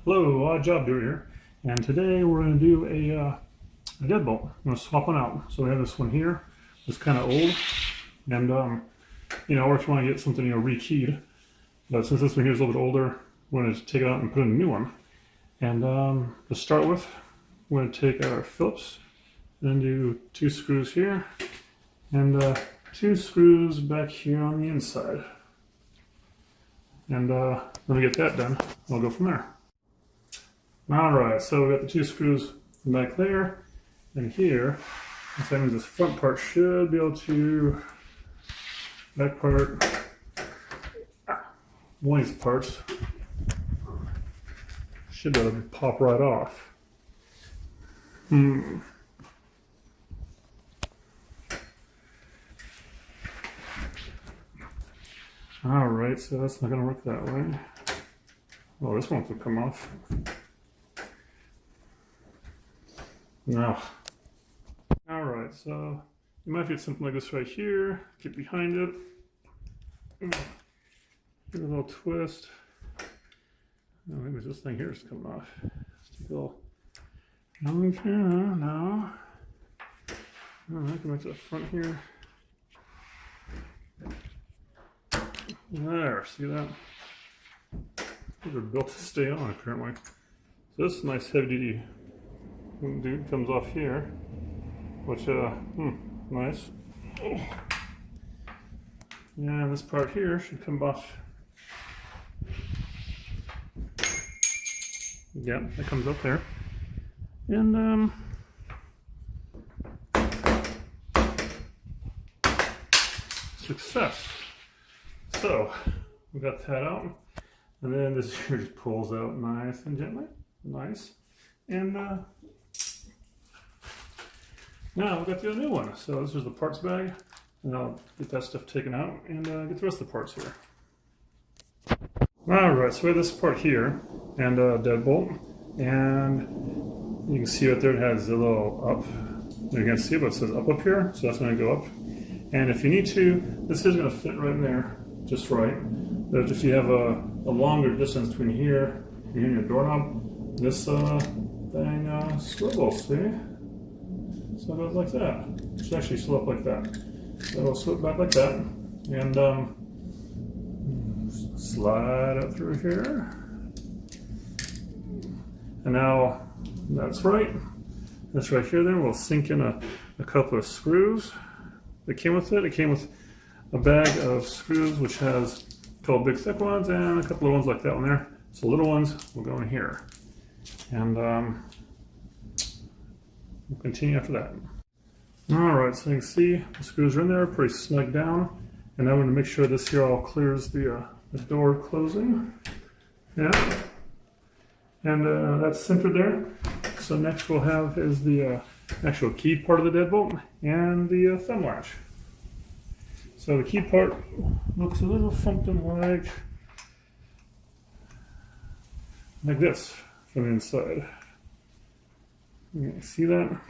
Hello, Odd Job Doer here, and today we're going to do a deadbolt. I'm going to swap one out. So we have this one here. It's kind of old, and or if you want to get something rekeyed, but since this one here is a little bit older, we're going to take it out and put in a new one. And to start with, we're going to take our Phillips and then do 2 screws here and 2 screws back here on the inside. And when we get that done, we'll go from there. Alright, so we got the 2 screws back there and here. So that means this front part should be able to, back part, one of these parts should be able to pop right off. Alright, so that's not going to work that way. Oh, this one could come off. No. Alright, so you might get something like this right here. Get behind it. Give it a little twist. Oh, maybe this thing here is coming off. Let's take a little. No. Alright, come back to the front here. There, see that? These are built to stay on apparently. So this nice heavy duty dude comes off here, which nice. Yeah, this part here should come off. Yeah, that comes up there. And success. So we got that out, and then this here just pulls out nice and gently. Nice. And now we've got the new one. So this is the parts bag, and I'll get that stuff taken out and get the rest of the parts here. Alright, so we have this part here and deadbolt, and you can see right there it has a little up. You can't see it, but it says up here, so that's going to go up. And if you need to, this is going to fit right in there just right. But if you have a longer distance between here and your doorknob, this thing swivels, see? So it goes like that. It should actually slip like that. So it'll slip back like that. And slide up through here. And now that's right. That's right here then. We'll sink in a couple of screws that came with it. It came with a bag of screws which has a couple big thick ones and a couple of ones like that one there. So little ones will go in here. And we'll continue after that. Alright, so you can see the screws are in there, pretty snug down. And now we're going to make sure this here all clears the door closing. Yeah. And that's centered there. So next we'll have is the actual key part of the deadbolt and the thumb latch. So the key part looks a little something like this from the inside. You see that?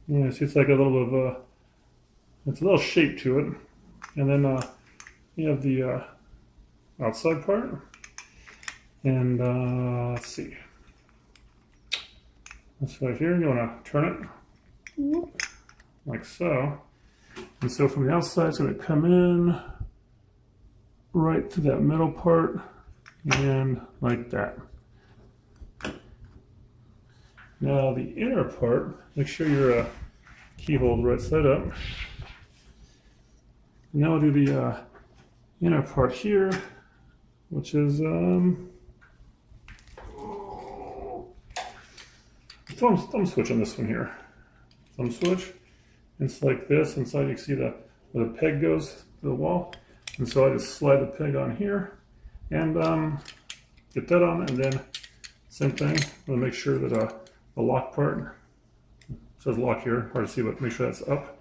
Yeah, see it's like a little bit of it's a little shape to it. And then you have the outside part. And let's see. This right here, you want to turn it like so. And so from the outside, it's going to come in right to that middle part and like that. Now the inner part, make sure your keyhole the right side up. Now we'll do the inner part here, which is thumb switch on this one here. Thumb switch. It's like this. Inside you can see where the peg goes to the wall. And so I just slide the peg on here and get that on, and then same thing. I'm going to make sure that the lock part, it says lock here, hard to see, but make sure that's up.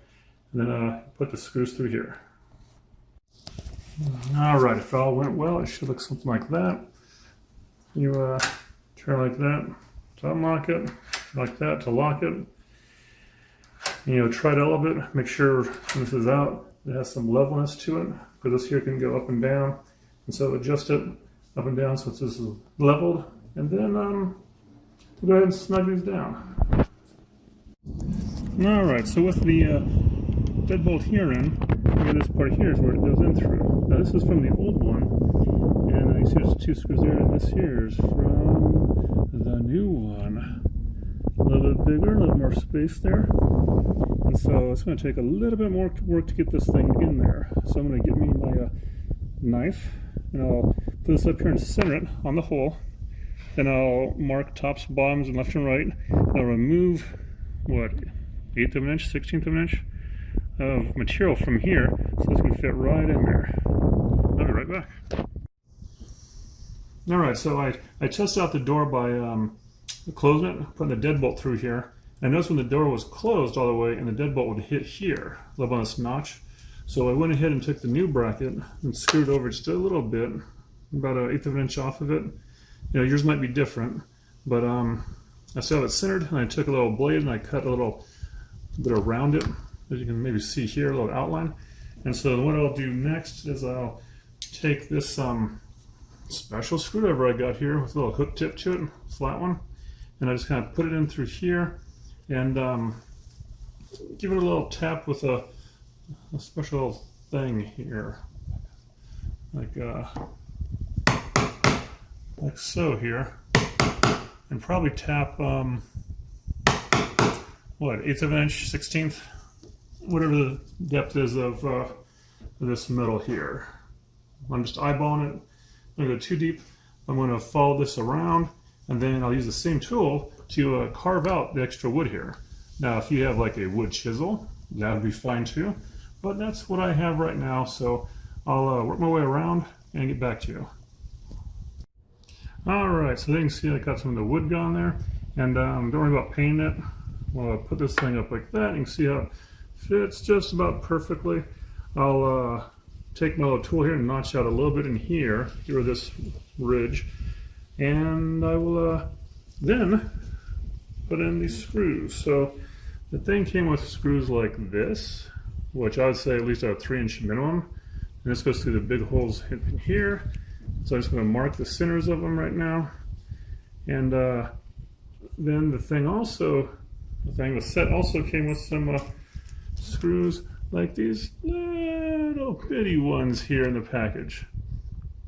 And then put the screws through here. Alright, if it all went well, it should look something like that. You turn like that to unlock it, like that to lock it. Try it a little bit, make sure when this is out, it has some levelness to it, because this here can go up and down. And so adjust it up and down so this is leveled. And then we'll go ahead and snug these down. Alright, so with the deadbolt here in, this part here is where it goes in through. Now this is from the old one, and you see there's 2 screws there, and this here is from the new one. A little bit bigger, a little more space there. And so it's going to take a little bit more work to get this thing in there. So I'm going to get me my knife, and I'll put this up here and center it on the hole. Then I'll mark tops, bottoms, and left and right. And I'll remove, what, 1/8 of an inch, 1/16 of an inch of material from here, so it's going to fit right in there. I'll be right back. Alright, so I tested out the door by closing it, putting the deadbolt through here. I noticed when the door was closed all the way and the deadbolt would hit here, up on this notch. So I went ahead and took the new bracket and screwed over just a little bit, about 1/8 of an inch off of it. You know, yours might be different, but I still have it centered, and I took a little blade and I cut a little bit around it, as you can maybe see here, a little outline. And so what I'll do next is I'll take this special screwdriver I got here with a little hook tip to it, flat one, and I just kind of put it in through here and give it a little tap with a special thing here, like so here, and probably tap what, 1/8 of an inch, 1/16, whatever the depth is of this metal here. I'm just eyeballing it. I'm going to go too deep. I'm going to follow this around, and then I'll use the same tool to carve out the extra wood here. Now, if you have like a wood chisel, that would be fine too, but that's what I have right now, so I'll work my way around and get back to you. Alright, so you can see I got some of the wood gone there, and don't worry about painting it. Well, I'll put this thing up like that. You can see how it fits just about perfectly. I'll take my little tool here and notch out a little bit in here, get rid of this ridge, and I will then put in these screws. So the thing came with screws like this, which I would say at least a 3-inch minimum. And this goes through the big holes in here. So I'm just going to mark the centers of them right now. And then the set also came with some screws like these little bitty ones here in the package.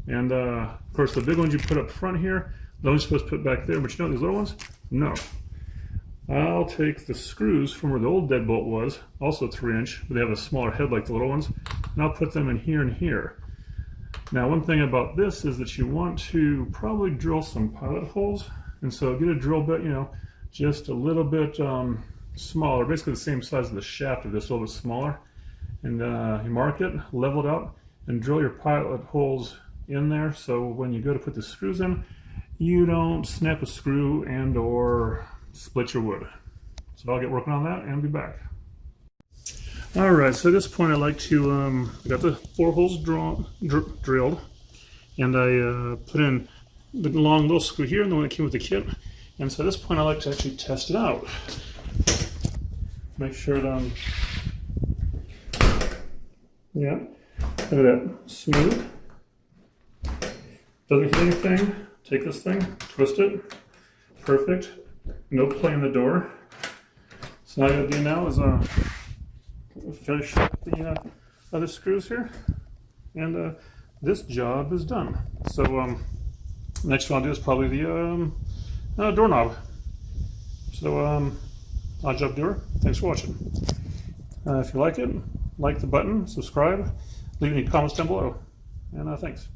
And of course the big ones you put up front here, those you're supposed to put back there, but you know these little ones? No. I'll take the screws from where the old deadbolt was, also 3-inch, but they have a smaller head like the little ones, and I'll put them in here and here. Now, one thing about this is that you want to probably drill some pilot holes, and so get a drill bit, you know, just a little bit smaller, basically the same size of the shaft of this, a little bit smaller, and you mark it, level it out, and drill your pilot holes in there, so when you go to put the screws in, you don't snap a screw and or split your wood. So I'll get working on that and be back. Alright, so at this point I like to, I got the 4 holes drilled, and I put in the long little screw here and the one that came with the kit. And so at this point I like to actually test it out. Make sure that yeah, look at that, smooth. Doesn't hit anything. Take this thing, twist it, perfect. No play in the door. So all I gotta do now is finish up the other screws here, and this job is done. So next one I'll do is probably the doorknob. So odd job doer. Thanks for watching. If you like it, like the button, subscribe, leave any comments down below, and thanks.